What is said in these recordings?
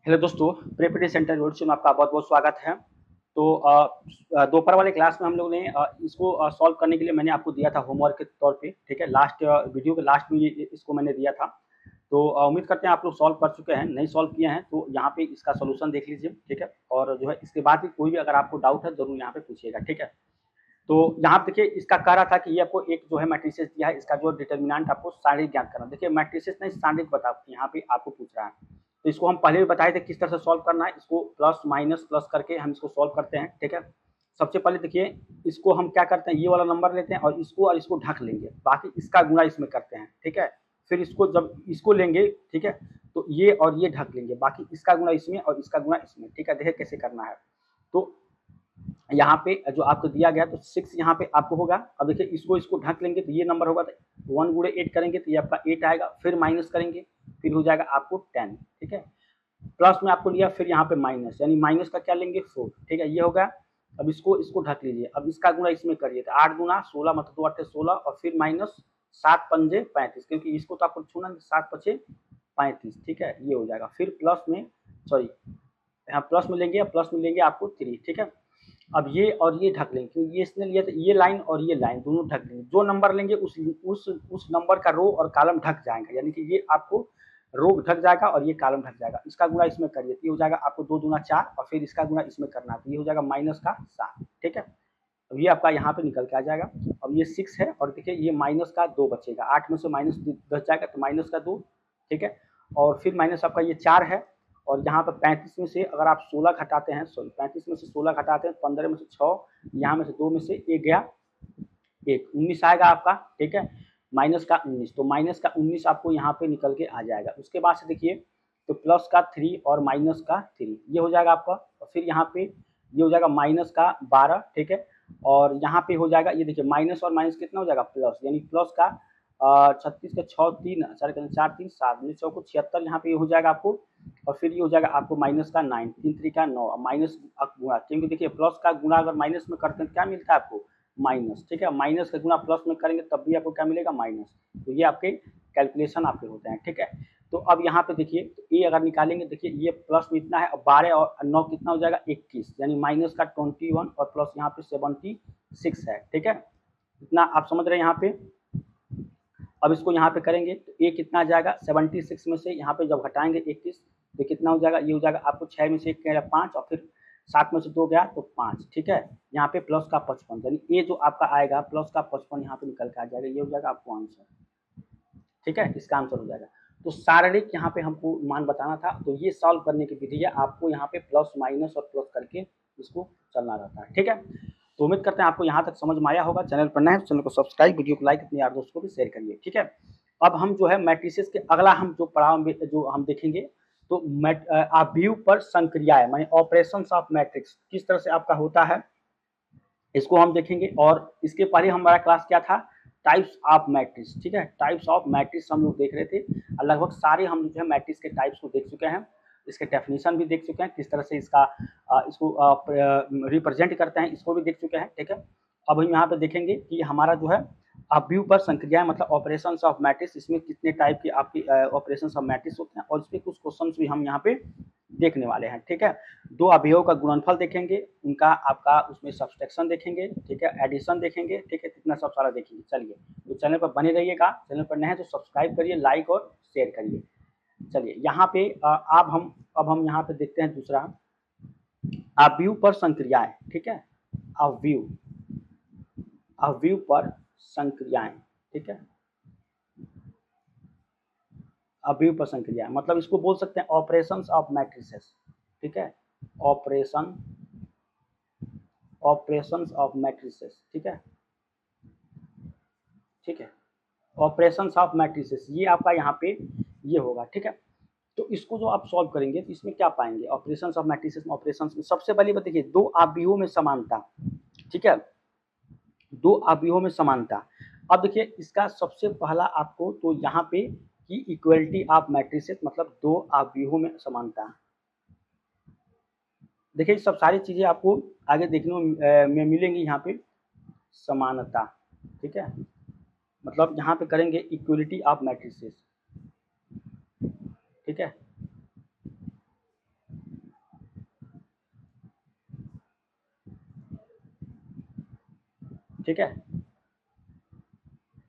Hello दोस्तों, preparatory centre road में आपका बहुत-बहुत स्वागत है। तो दोपहर वाले क्लास में हम लोग ने इसको सॉल्व करने के लिए मैंने आपको दिया था होमवर्क के तौर पे, ठीक है? लास्ट वीडियो के लास्ट में ये इसको मैंने दिया था। तो उम्मीद करते हैं आप लोग सॉल्व कर चुके हैं, नहीं सॉल्व किए हैं तो यहाँ पे इसका सॉल्यूशन देख लीजिए, ठीक है? और जो है इसके बाद भी कोई भी अगर आपको डाउट है ज़रूर यहाँ पे पूछिएगा, ठीक है? तो यहाँ पे देखिए इसका कह रहा था कि ये आपको एक जो है मैट्रिसेस दिया है, इसका जो डिटर्मिनेंट आपको शारीरिक ज्ञात करना है। देखिए मैट्रिसेस नहीं शारीरिक बता यहाँ पे आपको पूछ रहा है। तो इसको हम पहले भी बताए थे किस तरह से सॉल्व करना है। इसको प्लस माइनस प्लस करके हम इसको सॉल्व करते हैं, ठीक है? सबसे पहले देखिए इसको हम क्या करते हैं, ये वाला नंबर लेते हैं और इसको ढक लेंगे, बाकी इसका गुणा इसमें करते हैं, ठीक है? फिर इसको जब इसको लेंगे, ठीक है? तो ये और ये ढक लेंगे, बाकी इसका गुणा इसमें और इसका गुणा इसमें, ठीक है? देखिए कैसे करना है। तो यहाँ पे जो आपको दिया गया तो 6 यहाँ पे आपको होगा। अब देखिए इसको ढक लेंगे तो ये नंबर होगा, तो 1 गुणे 8 करेंगे तो ये आपका 8 आएगा, फिर माइनस करेंगे, फिर हो जाएगा आपको 10, ठीक है? प्लस में आपको लिया, फिर यहाँ पे माइनस, यानी माइनस का क्या लेंगे 4, ठीक है? ये हो गया। अब इसको ढक लीजिए, अब इसका गुणा इसमें करिए, तो 8 गुना 16 मतलब 2 8 16 और फिर माइनस 7 पंजे 35, क्योंकि इसको तो आपको छूना नहीं, 7 पचे 35, ठीक है? ये हो जाएगा। फिर प्लस में सॉरी यहाँ प्लस में लेंगे, प्लस में लेंगे आपको 3, ठीक है? अब ये और ये ढक लेंगे, क्योंकि ये इसने लिया था, ये लाइन और ये लाइन दोनों ढक लेंगे। जो नंबर लेंगे उस नंबर का रो और कॉलम ढक जाएगा, यानी कि ये आपको रो ढक जाएगा और ये कॉलम ढक जाएगा। इसका गुणा इसमें करिए, तो ये हो जाएगा आपको 2 दूना 4 और फिर इसका गुणा इसमें करना है, तो ये हो जाएगा माइनस का 7, ठीक है? अब ये आपका यहाँ पे निकल के आ जाएगा। अब ये 6 है और देखिए ये माइनस का 2 बचेगा, 8 में से माइनस 10 जाएगा तो माइनस का 2, ठीक है? और फिर माइनस आपका ये 4 है और यहाँ पर 35 में से अगर आप 16 घटाते हैं, सॉरी 35 में से 16 घटाते हैं, 15 में से 6, यहाँ में से 2 में से 1 गया, 1 19 आएगा आपका, ठीक है? माइनस का 19, तो माइनस का 19 आपको यहाँ पे निकल के आ जाएगा। उसके बाद से देखिए तो प्लस का 3 और माइनस का 3 ये हो जाएगा आपका, और फिर यहाँ पे ये हो जाएगा माइनस का 12, ठीक है? और यहाँ पे हो जाएगा, ये देखिए माइनस और माइनस कितना हो जाएगा प्लस, यानी प्लस का 36 का 6 3 4 3 7 चौको 76 यहाँ पे हो जाएगा आपको, और फिर ये हो जाएगा आपको माइनस का 9 3 3 का 9 माइनस गुणा, क्योंकि देखिए प्लस का गुणा अगर माइनस में करते हैं क्या मिलता है आपको, माइनस, ठीक है? माइनस का गुणा प्लस में करेंगे तब भी आपको क्या मिलेगा, माइनस। तो ये आपके कैलकुलेशन आपके होते हैं, ठीक है? तो अब यहाँ पे देखिए तो ए अगर निकालेंगे, देखिए ये प्लस में इतना है और 12 और 9 कितना हो जाएगा 21, यानी माइनस का 21 और प्लस यहाँ पे 76 है, ठीक है? इतना आप समझ रहे हैं यहाँ पे। अब इसको यहाँ पे करेंगे तो ए कितना आ जाएगा 76 में से यहाँ पे जब हटाएंगे 21 तो कितना हो जाएगा, ये हो जाएगा आपको 6 में से 1 5 और फिर 7 में से 2 गया तो 5, ठीक है? यहाँ पे प्लस का 55, यानी ये जो आपका आएगा प्लस का 55 यहाँ पे निकल के आ जाएगा, ये हो जाएगा आपको आंसर, ठीक है? इसका आंसर हो जाएगा। तो शारीरिक यहाँ पे हमको मान बताना था, तो ये सॉल्व करने की विधि है, आपको यहाँ पे प्लस माइनस और प्लस करके इसको चलना रहता है, ठीक है? तो उम्मीद करते हैं आपको यहाँ तक समझ में आया होगा। चैनल पर नए हैं चैनल को सब्सक्राइब, वीडियो को लाइक, अपने यार दोस्तों को भी शेयर करिए, ठीक है? अब हम जो है मैट्रिसेस के अगला हम जो पड़ाव में जो हम देखेंगे, तो व्यू पर संक्रियाएं माने ऑपरेशंस ऑफ मैट्रिक्स किस तरह से आपका होता है, इसको हम देखेंगे। और इसके पहले हमारा क्लास क्या था, टाइप्स ऑफ मैट्रिक्स, ठीक है? टाइप्स ऑफ मैट्रिक्स हम लोग देख रहे थे, लगभग सारे हम जो है मैट्रिक्स के टाइप्स को देख चुके हैं, इसके डेफिनेशन भी देख चुके हैं, किस तरह से इसको रिप्रेजेंट करते हैं इसको भी देख चुके हैं, ठीक है? अब हम यहाँ पे देखेंगे कि हमारा जो है व्यू पर संक्रियाएं मतलब ऑपरेशंस ऑफ मैट्रिक्स, इसमें कितने टाइप की आपकी ऑपरेशंस ऑफ मैट्रिक्स होते हैं और इसमें कुछ क्वेश्चंस भी हम यहाँ पे देखने वाले हैं, ठीक है? 2 अवयवों का गुणनफल देखेंगे, उनका आपका उसमें सब्सट्रैक्शन देखेंगे, ठीक है? एडिशन देखेंगे, ठीक है? कितना सब सारा देखेंगे। चलिए तो चैनल पर बने रहिएगा, चैनल पर नए हैं तो सब्सक्राइब करिए, लाइक और शेयर करिए। चलिए यहाँ पे अब हम यहाँ पे देखते हैं दूसरा व्यू पर संक्रियाएं, ठीक है? व्यू पर संक्रियाएं, ठीक है? व्यू पर संक्रियाएं मतलब इसको बोल सकते हैं ऑपरेशंस ऑफ मैट्रिसेस, ठीक है? ऑपरेशंस ऑफ मैट्रिसेस, ठीक है? ठीक है, ऑपरेशंस ऑफ मैट्रिसेस ये आपका यहाँ पे ये होगा, ठीक है? तो इसको जो आप सॉल्व करेंगे तो इसमें क्या पाएंगे, ऑपरेशंस ऑफ मैट्रिसेस में ऑपरेशंस में सबसे पहले बात देखिए 2 अवयवों में समानता, ठीक है? 2 अवयवों में समानता। अब देखिए इसका सबसे पहला आपको तो यहाँ पे कि इक्वलिटी ऑफ मैट्रिसेस मतलब 2 अवयवों में समानता। देखिए सब सारी चीजें आपको आगे देखने में मिलेंगी यहाँ पे, समानता, ठीक है? मतलब यहाँ पे करेंगे इक्वलिटी ऑफ मैट्रिसेस, ठीक है? ठीक है,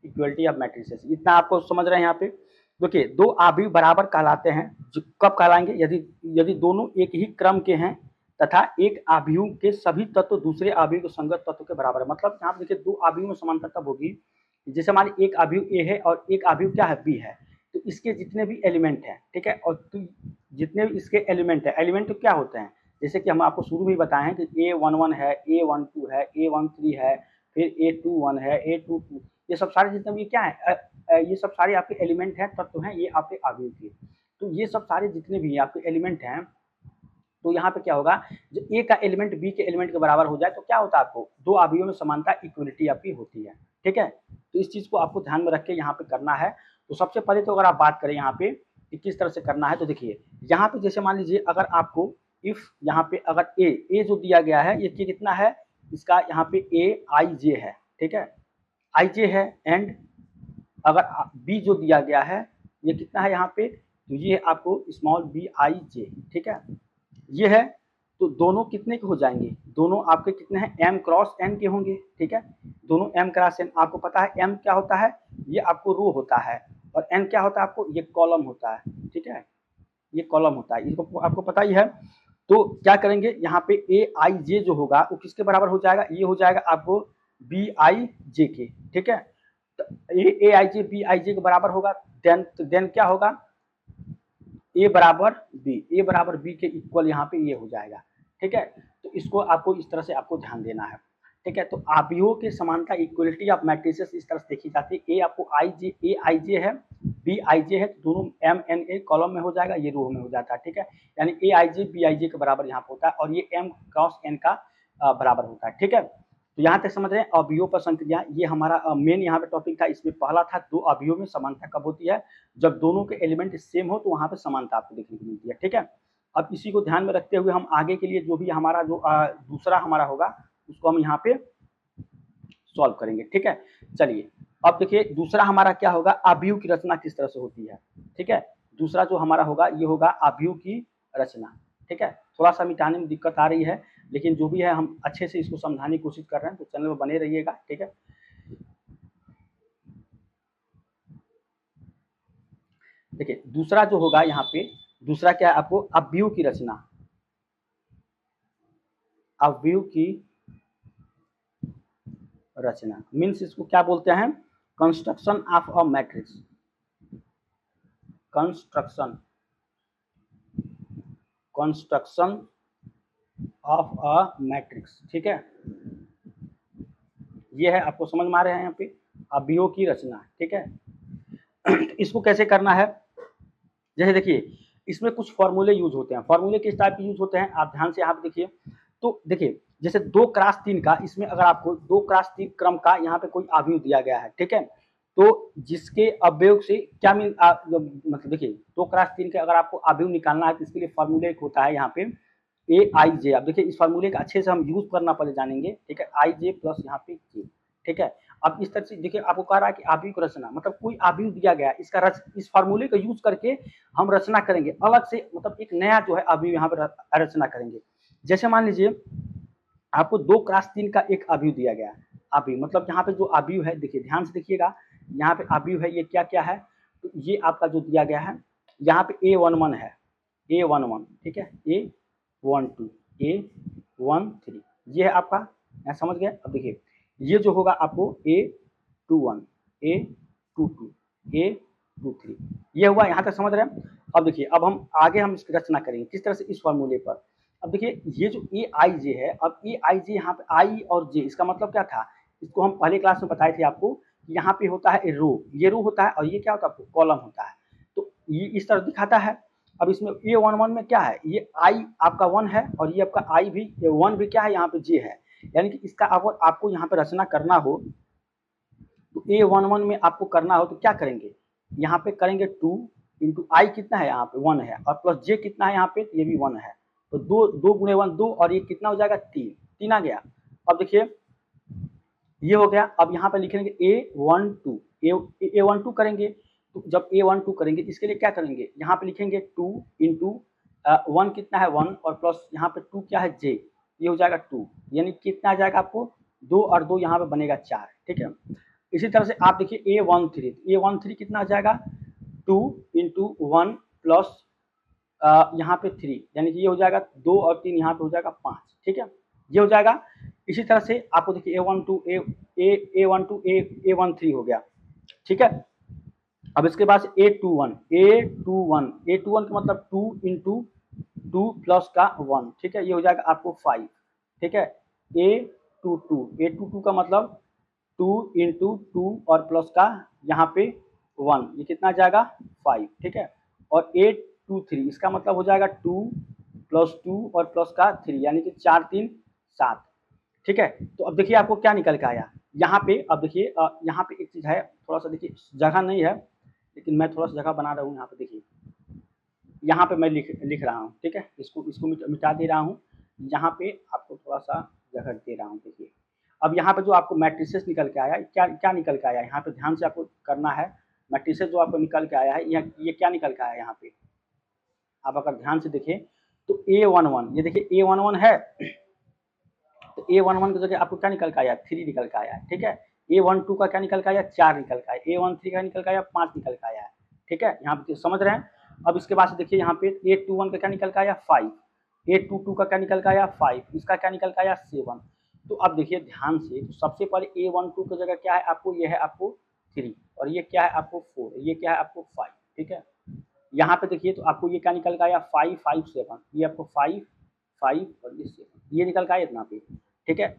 इक्वलिटी ऑफ मैट्रिसेस, इतना आपको समझ रहे हैं यहाँ पे। देखिए दो अवयव बराबर कहलाते हैं, जो कब कहलाएंगे, यदि यदि दोनों एक ही क्रम के हैं तथा एक अवयव के सभी तत्व दूसरे अवयव के संगत तत्व के बराबर है। मतलब यहाँ पे देखिए दो अवयव में समानता तब होगी, जैसे मान लीजिए एक अवयव ए है और एक अवयव क्या है, बी है, तो इसके जितने भी एलिमेंट हैं, ठीक है, और जितने भी इसके एलिमेंट है, एलिमेंट तो क्या होते हैं, जैसे कि हम आपको शुरू में बताए हैं कि A11 है, A12 है, A13 है, फिर A21 है, A22, ये सब सारे जितने भी क्या है, ये सब सारे आपके एलिमेंट हैं, तत्व हैं, ये आपके अवयव के। तो ये सब सारे जितने भी आपके एलिमेंट हैं, तो यहाँ पे क्या होगा, जो ए का एलिमेंट बी के एलिमेंट के बराबर हो जाए तो क्या होता है, आपको दो अवयवों में समानता इक्वलिटी आपकी होती है। ठीक है, तो इस चीज को आपको ध्यान में रख के यहाँ पे करना है। तो सबसे पहले तो अगर आप बात करें यहाँ पे कि किस तरह से करना है, तो देखिए यहाँ पे जैसे मान लीजिए अगर आपको इफ यहाँ पे अगर ए जो दिया गया है ये कितना है, इसका यहाँ पे ए आई जे है, ठीक है, आई जे है, एंड अगर बी जो दिया गया है ये कितना है यहाँ पे, तो ये आपको स्मॉल बी आई जे, ठीक है, ये है। तो दोनों कितने के हो जाएंगे, दोनों आपके कितने हैं, m क्रॉस n के होंगे, ठीक है, दोनों m क्रॉस n, आपको पता है m क्या होता है, ये आपको रो होता है, और n क्या होता है आपको, ये कॉलम होता है, ठीक है, ये कॉलम होता है, इसको आपको पता ही है। तो क्या करेंगे यहाँ पे ए आई जे जो होगा वो किसके बराबर हो जाएगा, ये हो जाएगा आपको बी आई जे के, ठीक है, तो ए आई जे बी आई जे के बराबर होगा, देन क्या होगा, ए बराबर बी के इक्वल यहाँ पे ये हो जाएगा, ठीक है। तो इसको आपको इस तरह से आपको ध्यान देना है, ठीक है। तो अवयवों के समानता इक्वलिटी ऑफ मैट्रिसेस इस तरह से देखी जाती है, ए आपको ए आई जे है, बी आई जे है, तो दोनों एम एन ए कॉलम में हो जाएगा, ये रो में हो जाता है, ठीक है, यानी ए आई जे बी आई जे के बराबर यहाँ पे होता है, और ये एम क्रॉस एन का बराबर होता है, ठीक है। तो यहाँ तक समझ रहे हैं अवयवों पर संक्रिया, ये हमारा मेन यहाँ पे टॉपिक था। इसमें पहला था दो अवयवों में समानता कब होती है, जब दोनों के एलिमेंट सेम हो तो वहाँ पे समानता आपको देखने को मिलती है, ठीक है। अब इसी को ध्यान में रखते हुए हम आगे के लिए जो भी हमारा जो दूसरा हमारा होगा उसको हम यहाँ पे सॉल्व करेंगे, ठीक है। चलिए अब देखिए दूसरा हमारा क्या होगा, अवयव की रचना किस तरह से होती है, ठीक है। दूसरा जो हमारा होगा ये होगा अवयव की रचना, ठीक है। थोड़ा सा मिटाने में दिक्कत आ रही है, लेकिन जो भी है हम अच्छे से इसको समझाने की कोशिश कर रहे हैं, तो चैनल में बने रहिएगा, ठीक है। देखिए दूसरा जो होगा यहाँ पे, दूसरा क्या है आपको, अवयव की रचना, अवयव की रचना मीन्स इसको क्या बोलते हैं, construction of a matrix, construction of a matrix, ठीक है। ये है, आपको समझ में आ रहे हैं यहाँ पे अवयव की रचना, ठीक है। इसको कैसे करना है, जैसे देखिए इसमें कुछ फॉर्मूले यूज होते हैं, फॉर्मूले किस टाइप के यूज होते हैं, आप ध्यान से यहाँ पे देखिए। तो देखिए जैसे 2x3 का, इसमें अगर आपको 2x3 क्रम का यहाँ पे कोई अवयव दिया गया है, ठीक है, तो जिसके अवयव से क्या मतलब देखिए 2x3 के अगर आपको अवयव निकालना है तो इसके लिए फॉर्मूले एक होता है यहाँ पे ए आई जे। अब देखिए इस फॉर्मूले का अच्छे से हम यूज करना पहले जानेंगे, ठीक है, आई जे प्लस यहाँ पे जे, ठीक है। अब इस तरह से देखिए आपको कह रहा है कि अवयव की रचना, मतलब कोई अवयव दिया गया इसका इस फॉर्मूले का यूज करके हम रचना करेंगे अलग से, मतलब एक नया जो है अवयव यहाँ पे रचना करेंगे। जैसे मान लीजिए आपको 2x3 का एक अवयव दिया गया है, अवयव मतलब यहाँ पे जो अवयव है, देखिए ध्यान से देखिएगा, यहाँ पे अवयव है, ये क्या क्या है, तो ये आपका जो दिया गया है यहाँ पे A11 है, A11, ठीक है, A12, A13, ये है आपका, यहाँ समझ गए। अब देखिए ये जो होगा आपको A21, A22, A23, ये हुआ, यहाँ तक समझ रहे हैं। अब देखिए अब हम आगे हम इसकी रचना करेंगे किस तरह से, इस फॉर्मूले पर। अब देखिए ये जो ए आई जे है, अब ए आई जे यहाँ पे आई और जे, इसका मतलब क्या था, इसको हम पहले क्लास में बताए थे आपको कि यहाँ पे होता है रो, ये रो होता है, और ये क्या होता है आपको कॉलम होता है, तो ये इस तरह दिखाता है। अब इसमें A11 में क्या है, ये आई आपका 1 है, और ये आपका आई भी 1 भी क्या है, यहाँ पे जे है, यानी कि इसका अगर आपको यहाँ पे रचना करना हो तो A11 में आपको करना हो तो क्या करेंगे, यहाँ पे करेंगे 2 इंटू आई कितना है यहाँ पे 1 है, और प्लस जे कितना है यहाँ पे, ये भी 1 है, तो 2 गुणे 1 2, और ये कितना हो जाएगा 3 आ गया। अब देखिए ये हो गया। अब यहाँ पे लिखेंगे A12 करेंगे, तो जब A12 करेंगे इसके लिए क्या करेंगे, यहाँ पे लिखेंगे 2 इंटू 1 कितना है 1, और प्लस यहाँ पे 2 क्या है जे, ये हो जाएगा 2, यानी कितना आ जाएगा आपको 2 और 2 यहाँ पे बनेगा 4, ठीक है। इसी तरह से आप देखिए A13, A13 कितना आ जाएगा 2 इंटू 1 प्लस यहाँ पे 3, यानी कि ये हो जाएगा 2 और 3 यहाँ पे हो जाएगा 5, ठीक है, ये हो जाएगा। इसी तरह से आपको देखिए A12 हो गया, ठीक है। अब इसके बाद A21 का मतलब 2 इंटू 2 प्लस का 1, ठीक है, ये हो जाएगा आपको 5, ठीक है। A22 का मतलब 2 इंटू 2 और प्लस का यहाँ पे 1, ये कितना आ जाएगा 5, ठीक है। और A23 इसका मतलब हो जाएगा 2 प्लस 2 और प्लस का 3, यानी कि 4 3 7, ठीक है। तो अब देखिए आपको क्या निकल के आया यहाँ पे। अब देखिए यहाँ पे एक चीज़ है, थोड़ा सा देखिए, जगह नहीं है लेकिन मैं थोड़ा सा जगह बना रहा हूँ। यहाँ पे देखिए, यहाँ पे मैं लिख रहा हूँ, ठीक है, इसको इसको मिटा दे रहा हूँ। यहाँ पे आपको थोड़ा सा जगह दे रहा हूँ। देखिए अब यहाँ पे जो आपको मैट्रिसेस निकल के आया, क्या क्या निकल के आया, यहाँ पे ध्यान से आपको करना है। मैट्रिसेस जो आपको निकल के आया है, ये क्या निकल के आया है यहाँ पे, आप अगर ध्यान से देखें तो A11, ये देखिए A11 है, तो A11 की जगह आपको क्या निकल के आया 3 निकल के आया है, ठीक है। A12 का क्या निकल के आया 4 निकल के आया, A13 का निकल के आया 5 निकल के आया है, ठीक है, यहाँ पे समझ रहे हैं। अब इसके बाद से देखिए यहाँ पे A21 का क्या निकल के आया 5, A22 का क्या निकल के आया 5, इसका क्या निकल के आया 7। तो अब देखिए ध्यान से, तो सबसे पहले A12 की जगह क्या है आपको, ये है आपको 3, और ये क्या है आपको 4, ये क्या है आपको 5, ठीक है। यहाँ पे देखिए तो आपको ये क्या निकल के आया 5 5 7, ये आपको 5 5 और ये 7, ये निकल के आया इतना पे, ठीक है।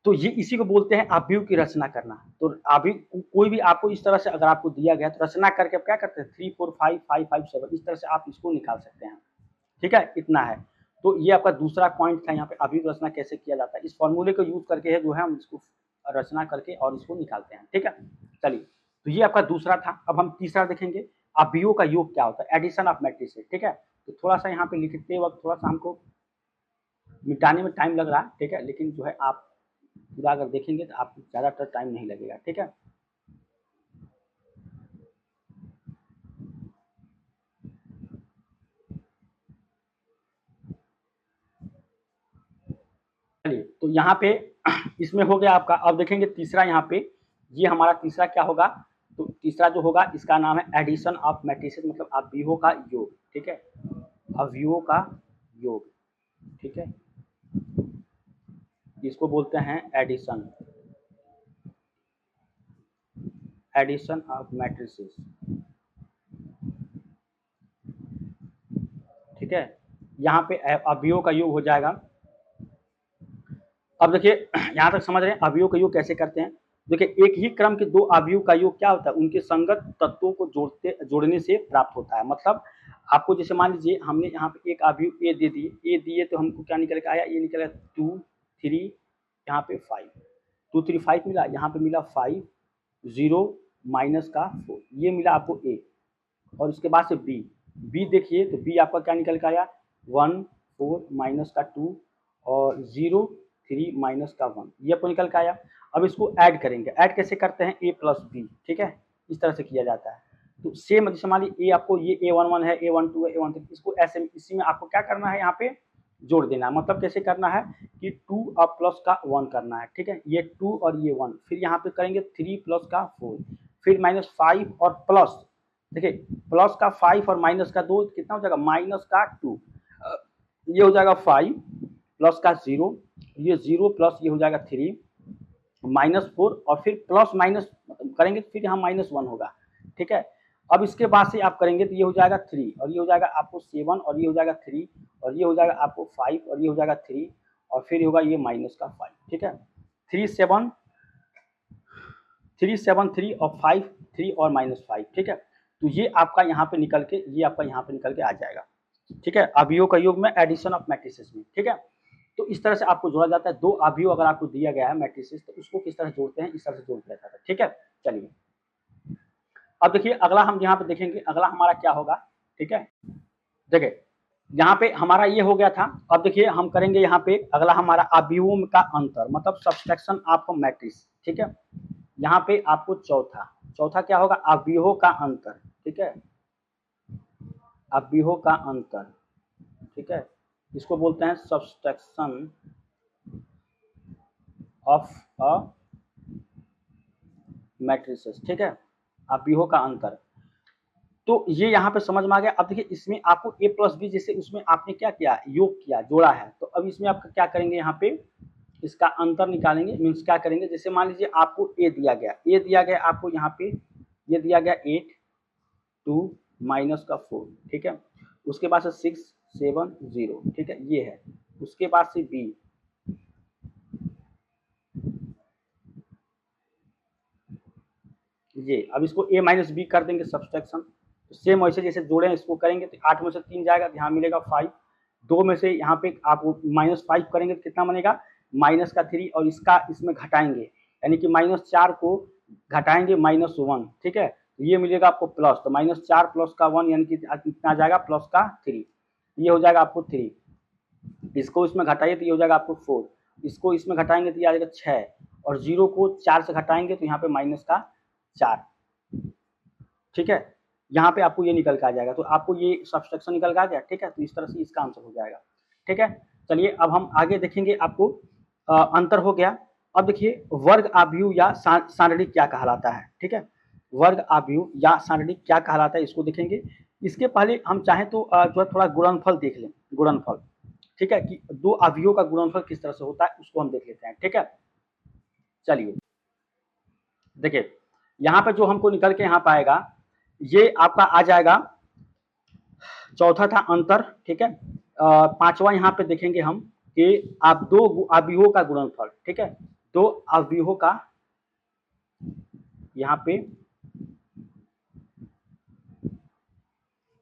तो ये इसी को बोलते हैं आव्यूह की रचना करना। तो आव्यूह कोई भी आपको इस तरह से अगर आपको दिया गया तो रचना करके आप क्या करते हैं 3 4 5 5 5 7, इस तरह से आप इसको निकाल सकते हैं, ठीक है, इतना है। तो ये आपका दूसरा पॉइंट था यहाँ पे, आव्यूह रचना कैसे किया जाता है, इस फॉर्मूले को यूज करके है जो है हम इसको रचना करके और इसको निकालते हैं, ठीक है। चलिए, तो ये आपका दूसरा था। अब हम तीसरा देखेंगे, आव्यूहों का योग क्या होता है, एडिशन ऑफ मैट्रिसेस, ठीक है। तो थोड़ा सा यहाँ पे लिखते वक्त थोड़ा सा हमको मिटाने में टाइम लग रहा है, ठीक है, लेकिन जो है आप पूरा अगर देखेंगे तो आपको ज़्यादातर टाइम नहीं लगेगा, ठीक है। चलिए, तो यहाँ पे इसमें हो गया आपका। अब देखेंगे तीसरा, यहाँ पे ये हमारा तीसरा क्या होगा, तो तीसरा जो होगा इसका नाम है एडिशन ऑफ मैट्रिसेस, मतलब अवयवों का योग, ठीक है, अवयवों का योग, ठीक है, इसको बोलते हैं एडिशन, एडिशन ऑफ मैट्रिसेस, ठीक है। यहाँ पे अवयवों का योग हो जाएगा। अब देखिए यहाँ तक समझ रहे हैं अवयव का योग कैसे करते हैं। देखिए एक ही क्रम के दो अवयव का योग क्या होता है, उनके संगत तत्वों को जोड़ने से प्राप्त होता है। मतलब आपको जैसे मान लीजिए हमने यहाँ पे एक अवयव ए दिए तो हमको क्या निकल के आया, ये निकला 2 3 यहाँ पे 5, 2 3 5 मिला, यहाँ पे मिला 5 0 माइनस का 4, ये मिला आपको ए। और उसके बाद से बी देखिए तो बी आपका क्या निकल के आया 1 4 माइनस का 2 और 0 3 माइनस का 1, ये आपको निकल के आया। अब इसको ऐड करेंगे, ऐड कैसे करते हैं ए प्लस बी, ठीक है, इस तरह से किया जाता है। तो सेम जैसे मान लीजिए ए आपको ये A11 है, A12 है, A13, इसको ऐसे इसी में आपको क्या करना है यहाँ पे जोड़ देना है। मतलब कैसे करना है कि 2 और प्लस का 1 करना है, ठीक है, ये 2 और ये 1, फिर यहाँ पे करेंगे 3 प्लस का 4, फिर माइनस 5 और प्लस, देखिए प्लस का 5 और माइनस का 2 कितना हो जाएगा माइनस का 2, ये हो जाएगा 5 प्लस का 0, ये 0 प्लस ये हो जाएगा 3 माइनस 4, और फिर प्लस माइनस करेंगे फिर यहाँ माइनस 1 होगा, ठीक है। अब इसके बाद से आप करेंगे तो ये हो जाएगा 3 और ये हो जाएगा आपको 7 और ये हो जाएगा 3 और ये हो जाएगा आपको 5 और ये हो जाएगा 3 और फिर होगा ये माइनस का 5, ठीक है। 3 7 3 7 3 और 5 3 और माइनस 5, ठीक है। तो ये आपका यहाँ पे निकल के, ये आपका यहाँ पे निकल के आ जाएगा, ठीक है, अवयव का योग में एडिशन ऑफ मैट्रिसेस में, ठीक है। तो इस तरह से आपको जोड़ा जाता है। दो अवयव अगर आपको दिया गया है मैट्रिसेस तो उसको किस तरह जोड़ते हैं, इस तरह से जोड़ दिया जाता है, ठीक है। चलिए अब देखिए अगला हम यहाँ पे देखेंगे, अगला हमारा क्या होगा, ठीक है। देखिए यहाँ पे हमारा ये हो गया था। अब देखिए हम करेंगे यहाँ पे अगला हमारा अवयवों का अंतर, मतलब सब्सट्रैक्शन ऑफ मैट्रिक्स, ठीक है। यहाँ पे आपको चौथा चौथा क्या होगा, अवयवों का अंतर, ठीक है, अवयवों का अंतर, ठीक है, इसको बोलते हैं सब्सट्रैक्शन ऑफ अ मैट्रिसेस, ठीक है, अवयवों का अंतर। तो ये यहाँ पे समझ में आ गया। अब देखिए इसमें आपको a प्लस बी, जैसे उसमें आपने क्या किया, योग किया, जोड़ा है, तो अब इसमें आप क्या करेंगे, यहाँ पे इसका अंतर निकालेंगे। मीन्स क्या करेंगे, जैसे मान लीजिए आपको a दिया गया आपको यहाँ पे, ये दिया गया 8 2 माइनस का 4, ठीक है, उसके बाद से 6 7 0, ठीक है, ये है। उसके बाद से b, ये अब इसको a माइनस बी कर देंगे सब्सट्रैक्शन। तो सेम वैसे जैसे जोड़े इसको करेंगे तो 8 में से 3 जाएगा तो यहाँ मिलेगा 5, 2 में से यहाँ पे आप -5 करेंगे तो कितना बनेगा, माइनस का 3, और इसका इसमें घटाएंगे, यानी कि -4 को घटाएंगे -1, ठीक है, तो ये मिलेगा आपको प्लस, तो -4 प्लस का 1 यानी कि कितना आ जाएगा, प्लस का 3, ये हो जाएगा आपको 3। इसको इसमें घटाइए तो ये हो जाएगा आपको 4, इसको इसमें घटाएंगे तो ये आ जाएगा 6, और 0 को 4 से घटाएंगे तो यहाँ पे माइनस का 4, ठीक है, यहाँ पे आपको ये निकल के आ जाएगा। तो आपको ये सब्सट्रैक्शन निकल के आ गया, ठीक है, तो इस तरह से इसका आंसर हो जाएगा, ठीक है। चलिए अब हम आगे देखेंगे, आपको अंतर हो गया। अब देखिए वर्ग आव्यूह या सारणिक क्या कहलाता है, ठीक है, वर्ग आव्यूह या सारणिक क्या कहलाता है इसको देखेंगे। इसके पहले हम चाहें तो जो है थोड़ा गुणनफल देख लें, गुणनफल, ठीक है, कि दो अवयवों का गुणनफल किस तरह से होता है उसको हम देख लेते हैं, ठीक है। चलिए देखिए यहाँ पे जो हमको निकल के यहाँ पाएगा, ये आपका आ जाएगा, चौथा था अंतर, ठीक है। पांचवा यहाँ पे देखेंगे हम कि आप दो अवयवों का गुणनफल, ठीक है, दो अवयवों का यहाँ पे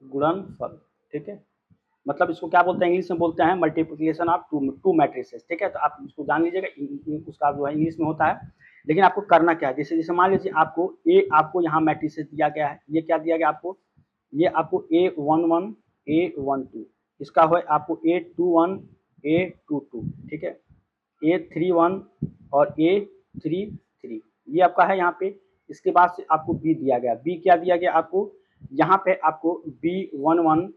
गुणनफल, ठीक है, मतलब इसको क्या बोलते हैं, इंग्लिश में बोलते हैं मल्टीप्लिकेशन ऑफ टू मैट्रिसेस, ठीक है, तो आप इसको जान लीजिएगा, उसका जो है इंग्लिश में होता है। लेकिन आपको करना क्या है, जैसे जैसे मान लीजिए आपको यहाँ मैट्रिसेस दिया गया है, ये क्या दिया गया आपको, ये आपको A11 A12, इसका है आपको A21 A22, ठीक है, A31 और A33, ये आपका है यहाँ पे। इसके बाद से आपको B दिया गया, B क्या दिया गया आपको, यहाँ पे आपको B11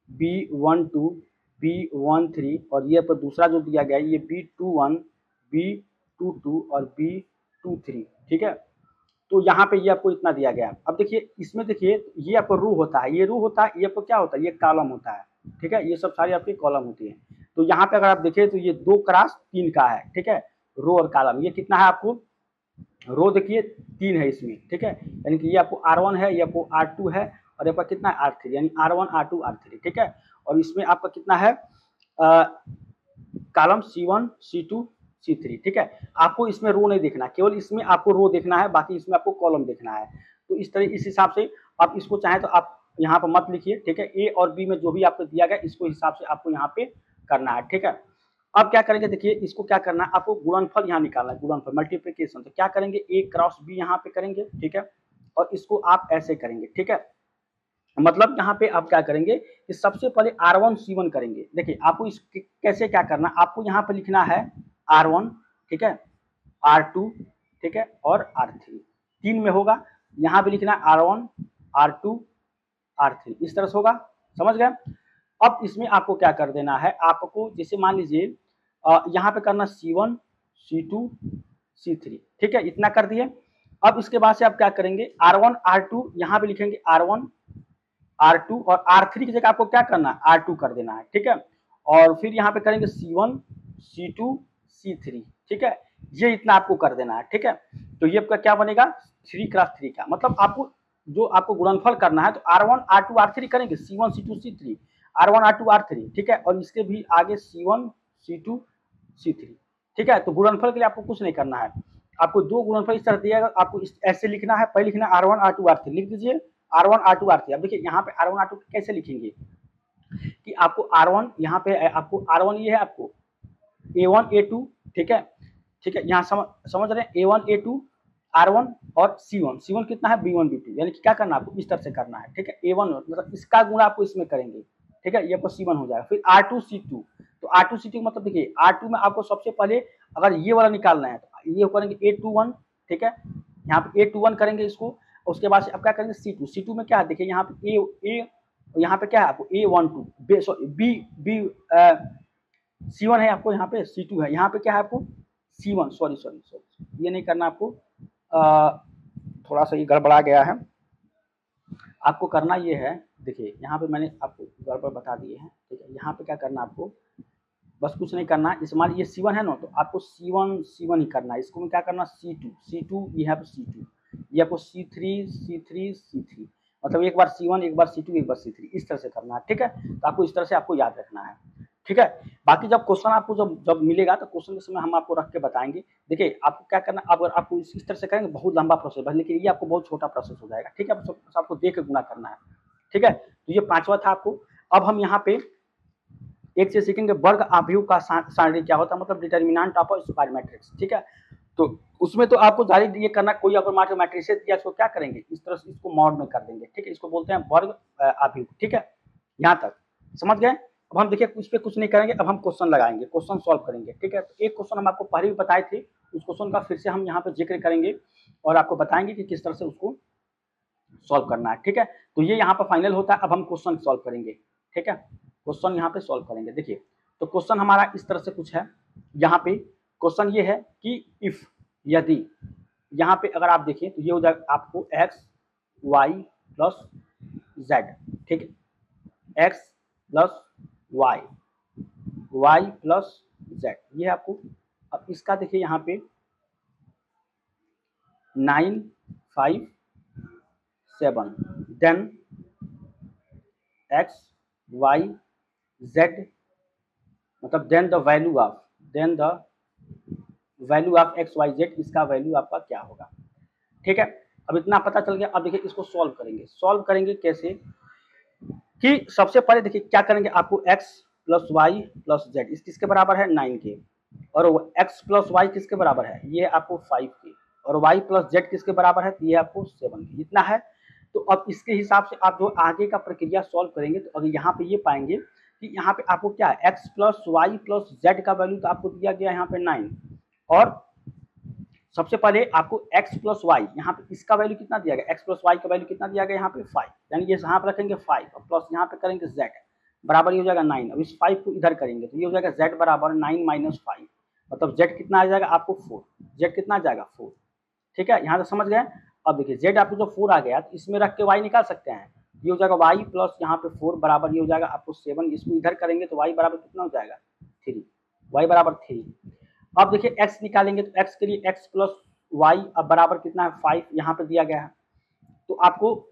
B12 B13, और ये पर दूसरा जो दिया गया है ये B21 B22 और B23, ठीक है। तो यहाँ पे ये आपको इतना दिया गया है। अब देखिए इसमें देखिए ये आपको रो होता है, ये रो होता है, ये आपको क्या होता है, ये कॉलम होता है, ठीक है, ये सब सारी आपकी कॉलम होती है। तो यहाँ पे अगर आप देखें तो ये 2x3 का है, ठीक है, रो और कॉलम। ये कितना है आपको, रो देखिए 3 है इसमें, ठीक है, यानी कि ये आपको R1 है, ये आपको R2 है, और आपका कितना है R3, यानी R1 R2 R3, ठीक है। और इसमें आपका कितना है कॉलम C1 C2 C3, ठीक है। आपको इसमें रो नहीं देखना, केवल इसमें आपको रो देखना है, बाकी इसमें आपको कॉलम देखना है। तो इस हिसाब से आप इसको चाहें तो आप यहाँ पर मत लिखिए, ठीक है, ए और बी में जो भी आपको दिया गया इसको हिसाब से आपको यहाँ पे करना है, ठीक है। अब क्या करेंगे, देखिए इसको क्या करना है, आपको गुणनफल यहाँ निकालना है, गुणनफल मल्टीप्लिकेशन। तो क्या करेंगे, ए क्रॉस बी यहाँ पे करेंगे, ठीक है, और इसको आप ऐसे करेंगे, ठीक है। मतलब यहाँ पे आप क्या करेंगे कि सबसे पहले R1 C1 करेंगे। देखिए आपको इस कैसे क्या करना, आपको यहाँ पे लिखना है R1, ठीक है, R2, ठीक है, और R3, 3 में होगा। यहाँ पे लिखना है R1 R2 R3, इस तरह से होगा, समझ गए। अब इसमें आपको क्या कर देना है, आपको जैसे मान लीजिए यहाँ पे करना C1 C2 C3, ठीक है, इतना कर दिए। अब इसके बाद से आप क्या करेंगे, R1 R2 यहाँ पे लिखेंगे R1 R2, और R3 की जगह आपको क्या करना है, R2 कर देना है, ठीक है। और फिर यहाँ पे करेंगे C1 C2 C3, ठीक है, ये इतना आपको कर देना है, ठीक है। तो ये आपका क्या बनेगा, 3x3 का, मतलब आपको जो आपको गुणनफल करना है तो R1 R2 R3 करेंगे, C1 C2 C3 R1 R2 R3, ठीक है, और इसके भी आगे C1 C2 C3, ठीक है। तो गुणनफल के लिए आपको कुछ नहीं करना है, आपको दो गुणनफल इस तरह दिया, आपको ऐसे लिखना है, पहले लिखना है R1 R2 R3, लिख दीजिए R1 R2 R3। अब देखिए यहाँ पे R1 R2 कैसे लिखेंगे कि आपको R1 यहाँ पे आपको R1 ये है आपको A1 A2, ठीक है, ठीक है, यहाँ समझ रहे हैं, A1 A2 R1 और C1 कितना है B1 B2, यानी कि क्या करना है आपको इस तरह से करना है, ठीक है। A1 मतलब इसका गुणा आपको इसमें करेंगे, ठीक है, ये आपको C1 हो जाएगा। फिर R2 C2, तो R2 C2 मतलब देखिए R2 में आपको सबसे पहले अगर ये वाला निकालना है तो ये करेंगे A21, ठीक है, यहाँ पे A21 करेंगे इसको। उसके बाद आप क्या करेंगे C2 में क्या है, देखिए यहाँ पे यहाँ पे क्या है आपको A12 B C1 है आपको, यहाँ पे C2 है, यहाँ पे क्या है आपको C1, सॉरी सॉरी सॉरी, ये नहीं करना आपको, थोड़ा सा ये गड़बड़ा गया है। आपको करना ये है, देखिए यहाँ पे मैंने आपको गड़बड़ बता दिए हैं, ठीक है। यहाँ पे क्या करना आपको, बस कुछ नहीं करना है। इस्तेमाल ये C1 है ना, तो आपको C1 ही करना है। इसको में क्या करना, C2, ये है C2, ये आपको C3, मतलब एक बार C1, एक बार C2, एक बार C3, इस तरह से करना है, ठीक है। तो आपको इस तरह से आपको याद रखना है, ठीक है। बाकी जब क्वेश्चन आपको जब मिलेगा तो क्वेश्चन के समय हम आपको रख के बताएंगे। देखिए आपको क्या करना, अगर आपको इस तरह से करेंगे बहुत लंबा प्रोसेस है, लेकिन ये आपको बहुत छोटा प्रोसेस हो जाएगा, ठीक है। आपको देख के गुना करना है, ठीक है। तो ये 5वां था आपको। अब हम यहाँ पे एक से सीखेंगे वर्ग आव्यूह का सारणी क्या होता है, मतलब डिटर्मिनेंट ऑफ स्क्वायर मैट्रिक्स, ठीक है। तो उसमें तो आपको जारी ये करना, कोई अगर मैट्रिक्स दिया इसको क्या करेंगे, इस तरह से इसको मॉड में कर देंगे, ठीक है। इसको बोलते हैं वर्ग आव्यूह, ठीक है। यहाँ तक समझ गए। अब हम देखिए इस पे कुछ नहीं करेंगे, अब हम क्वेश्चन लगाएंगे, क्वेश्चन सॉल्व करेंगे, ठीक है। तो एक क्वेश्चन हम आपको पहले भी बताए थे, उस क्वेश्चन का फिर से हम यहाँ पे जिक्र करेंगे और आपको बताएंगे कि किस तरह से उसको सॉल्व करना है, ठीक है। तो ये यहाँ पर फाइनल होता है। अब हम क्वेश्चन सॉल्व करेंगे, ठीक है। क्वेश्चन यहाँ पे सॉल्व करेंगे। देखिए तो क्वेश्चन हमारा इस तरह से कुछ है। यहाँ पे क्वेश्चन ये है कि इफ, यदि, यहाँ पे अगर आप देखिए तो ये हो जाएगा आपको x y प्लस z, ठीक है। x plus y, y plus z, ये है आपको। अब इसका देखिए यहाँ पे 9 5 7, देन x y z, मतलब then the value of x y z, इसका वैल्यू आपका क्या होगा, ठीक है। अब इतना पता चल गया। अब देखिए इसको सॉल्व करेंगे कैसे, कि सबसे पहले देखिए क्या करेंगे, आपको x plus y plus z इस किसके बराबर है 9 के, और x प्लस वाई किसके बराबर है, ये आपको 5 के, और y प्लस जेड किसके बराबर है, ये आपको 7 के, इतना है। तो अब इसके हिसाब से आप जो आगे का प्रक्रिया सॉल्व करेंगे, तो अगर यहाँ पे ये पाएंगे कि यहाँ पे आपको क्या है, x plus y plus z का वैल्यू तो आपको दिया गया यहाँ पे 9, और सबसे पहले आपको x प्लस वाई, यहाँ पे इसका वैल्यू कितना दिया गया, x प्लस वाई का वैल्यू कितना दिया गया यहाँ पे 5, यानी ये यहाँ पे रखेंगे 5 और प्लस यहाँ पे करेंगे z बराबर, ये हो जाएगा 9। अब इस 5 को इधर करेंगे तो ये हो जाएगा z बराबर 9 माइनस 5, मतलब z कितना आ जाएगा आपको 4, z कितना आ जाएगा 4, ठीक है। यहाँ तक समझ गए। अब देखिए z आपको जो 4 आ गया तो इसमें रख के y निकाल सकते हैं, ये हो जाएगा y प्लस यहाँ पे 4 बराबर, ये हो जाएगा आपको 7, इसको इधर करेंगे तो y बराबर कितना हो जाएगा 3, y बराबर 3। अब देखिए x निकालेंगे तो x के लिए x प्लस वाई अब बराबर कितना है 5, यहाँ पे दिया गया है। तो आपको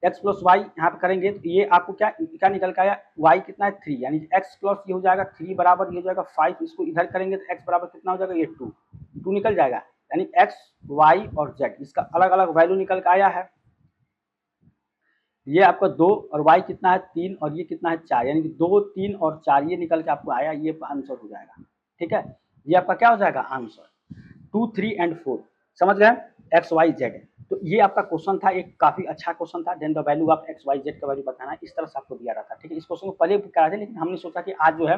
x प्लस वाई यहाँ पे करेंगे तो ये आपको क्या निकल के आया, y कितना है 3, यानी x प्लस ये हो जाएगा 3 बराबर, ये हो जाएगा 5, इसको इधर करेंगे तो x बराबर कितना हो जाएगा, ये 2 निकल जाएगा, यानी x y और z इसका अलग अलग वैल्यू निकल के आया है। ये आपका 2 और y कितना है 3 और ये कितना है 4, यानी कि 2 3 और 4 ये निकल के आपको आया, ये आंसर हो जाएगा, ठीक है। ये आपका क्या हो जाएगा आंसर 2 3 एंड 4, समझ गए, एक्स वाई जेड। तो ये आपका क्वेश्चन था, एक काफी अच्छा क्वेश्चन था। Then the value of x y z का वैल्यू बताना, इस तरह से आपको दिया रहा था, ठीक है। इस क्वेश्चन को पहले भी करा थे, लेकिन हमने सोचा कि आज जो है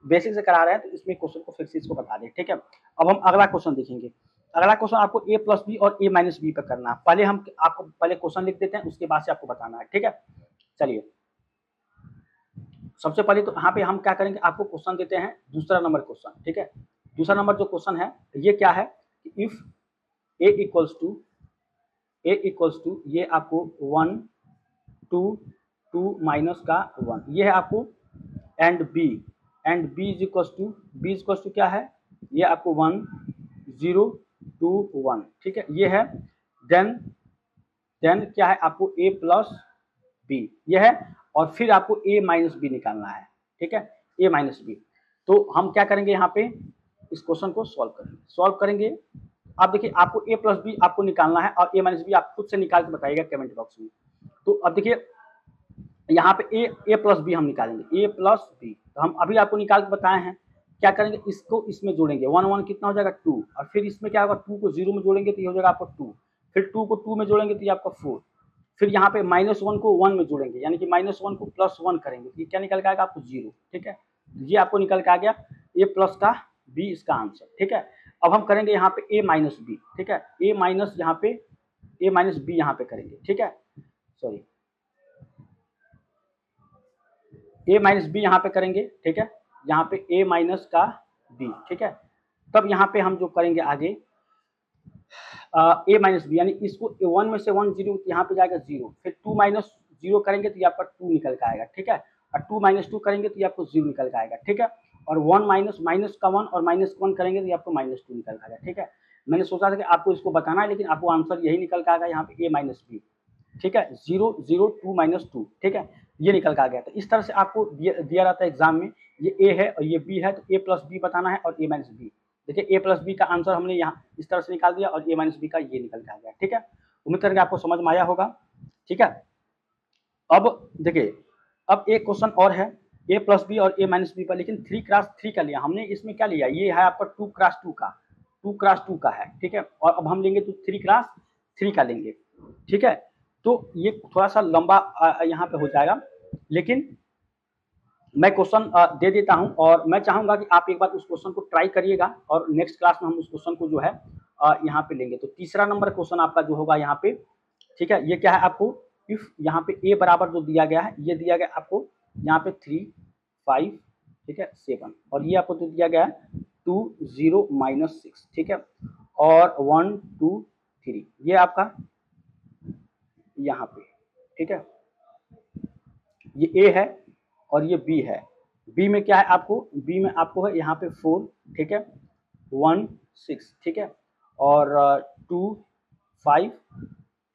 बेसिक से करा रहे हैं तो इसमें क्वेश्चन को फिर से इसको बता दें, ठीक है। अब हम अगला क्वेश्चन देखेंगे। अगला क्वेश्चन आपको a प्लस बी और a माइनस बी पे करना है। पहले हम आपको पहले क्वेश्चन लिख देते हैं, उसके बाद से आपको बताना है, ठीक है। चलिए सबसे पहले तो यहाँ पे हम क्या करेंगे, आपको क्वेश्चन देते हैं दूसरा नंबर क्वेश्चन, ठीक है। दूसरा नंबर जो क्वेश्चन है ये क्या है, इफ a इक्वल्स टू ये आपको 1 2 2 माइनस का 1, ये है आपको, and b is equals to क्या है, ये आपको 1 0 2 1, ठीक है, ये है। देन क्या है आपको a प्लस बी, ये है, और फिर आपको a माइनस बी निकालना है, ठीक है, a माइनस बी। तो हम क्या करेंगे यहाँ पे इस क्वेश्चन को सॉल्व करेंगे। आप देखिए आपको a प्लस बी आपको निकालना है और a माइनस बी आप खुद से निकाल के बताइएगा कमेंट बॉक्स में। तो अब देखिए यहाँ पे a प्लस बी हम निकालेंगे, a प्लस बी, तो हम अभी आपको निकाल के बताए हैं। क्या करेंगे, इसको इसमें जोड़ेंगे, 1 1 कितना हो जाएगा 2, और फिर इसमें क्या होगा 2 को 0 में जोड़ेंगे तो ये हो जाएगा आपको 2, फिर 2 को 2 में जोड़ेंगे तो ये आपका 4, फिर यहाँ पे -1 को 1 में जोड़ेंगे, यानी कि -1 को +1 करेंगे, ये क्या निकल के आएगा आपको 0, ठीक है। ये आपको निकल के आ गया a प्लस का b इसका आंसर, ठीक है। अब हम करेंगे यहाँ पे a माइनस बी, ठीक है, a माइनस बी यहाँ पे करेंगे, ठीक है, सॉरी a माइनस बी यहाँ पे करेंगे, ठीक है, यहाँ पे a माइनस का b, ठीक है। तब यहाँ पे हम जो करेंगे आगे a माइनस बी, यानी इसको 1 में से 1 0 यहाँ पे जाएगा 0, फिर 2 माइनस 0 करेंगे तो ये आपका 2 निकल के आएगा, ठीक है, और 2 माइनस 2 करेंगे तो ये आपको 0 निकल के आएगा, ठीक है, और 1 माइनस माइनस का 1 और माइनस 1 करेंगे तो ये आपको माइनस 2 निकल के आएगा, ठीक है। मैंने सोचा था कि आपको इसको बताना है, लेकिन आपको आंसर यही निकल के आएगा यहाँ पे a माइनस बी, ठीक है, 0 0 2 माइनस 2, ठीक है, ये निकल के आ गया। तो इस तरह से आपको दिया रहता है एग्जाम में, ये a है और ये b है, तो a प्लस बी बताना है और a माइनस बी। देखिए a प्लस बी का आंसर हमने यहाँ इस तरह से निकाल दिया और a माइनस बी का ये निकल के आ गया, ठीक है। उम्मीद करके आपको समझ में आया होगा, ठीक है। अब देखिए, अब एक क्वेश्चन और है a प्लस बी और a माइनस बी पर, लेकिन 3 क्रॉस 3 का लिया हमने। इसमें क्या लिया, ये है आपका 2 क्रॉस 2 का, 2 क्रॉस 2 का है, ठीक है, और अब हम लेंगे तो 3 क्रॉस 3 का लेंगे, ठीक है। तो ये थोड़ा सा लंबा यहाँ पे हो जाएगा, लेकिन मैं क्वेश्चन दे देता हूं और मैं चाहूंगा कि आप एक बार उस क्वेश्चन को ट्राई करिएगा और नेक्स्ट क्लास में हम उस क्वेश्चन को जो है यहाँ पे लेंगे। तो तीसरा नंबर क्वेश्चन आपका जो होगा यहाँ पे, ठीक है, ये क्या है आपको, इफ यहाँ पे a बराबर जो दिया गया है, ये दिया गया आपको यहाँ पे 3 5, ठीक है, 7, और ये आपको जो दिया गया है 2 0 माइनस 6, ठीक है, और 1 2 3, ये आपका यहाँ पे, ठीक है, ये a है और ये b है। b में क्या है आपको, b में आपको है यहाँ पे 4, ठीक है, 1 6, ठीक है, और 2 5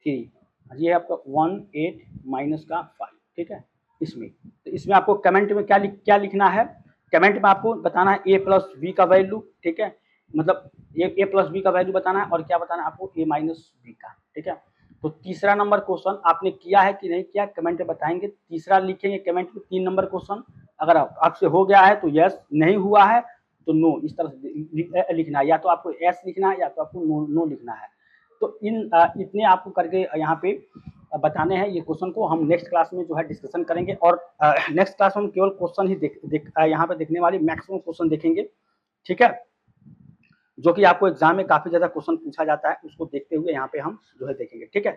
3, ये आपका 1 8 माइनस का 5, ठीक है। इसमें तो इसमें आपको कमेंट में क्या लिखना है, कमेंट में आपको बताना है a प्लस बी का वैल्यू, ठीक है, मतलब a प्लस बी का वैल्यू बताना है और क्या बताना है आपको, a माइनस बी का, ठीक है। तो तीसरा नंबर क्वेश्चन आपने किया है कि नहीं किया, कमेंट में बताएंगे। तीसरा लिखेंगे कमेंट में 3 नंबर क्वेश्चन, अगर आपसे हो गया है तो यस, नहीं हुआ है तो नो, इस तरह से लिखना है, या तो आपको एस लिखना है या तो आपको नो लिखना है। तो इतने आपको करके यहाँ पे बताने हैं। ये क्वेश्चन को हम नेक्स्ट क्लास में जो है डिस्कशन करेंगे, और नेक्स्ट क्लास में हम केवल क्वेश्चन ही यहाँ पे देखने वाले मैक्सिमम क्वेश्चन देखेंगे, ठीक है, जो कि आपको एग्जाम में काफी ज्यादा क्वेश्चन पूछा जाता है, उसको देखते हुए यहाँ पे हम जो है देखेंगे, ठीक है।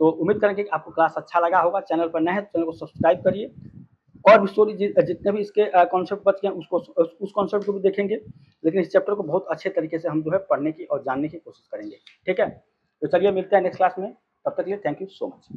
तो उम्मीद करेंगे कि आपको क्लास अच्छा लगा होगा। चैनल पर नए हैं तो चैनल को सब्सक्राइब करिए, और भी स्टोरी जितने भी इसके कॉन्सेप्ट बच गए उस कॉन्सेप्ट को भी देखेंगे, लेकिन इस चैप्टर को बहुत अच्छे तरीके से हम जो है पढ़ने की और जानने की कोशिश करेंगे, ठीक है। तो चलिए मिलते हैं नेक्स्ट क्लास में, तब तक के लिए थैंक यू सो मच।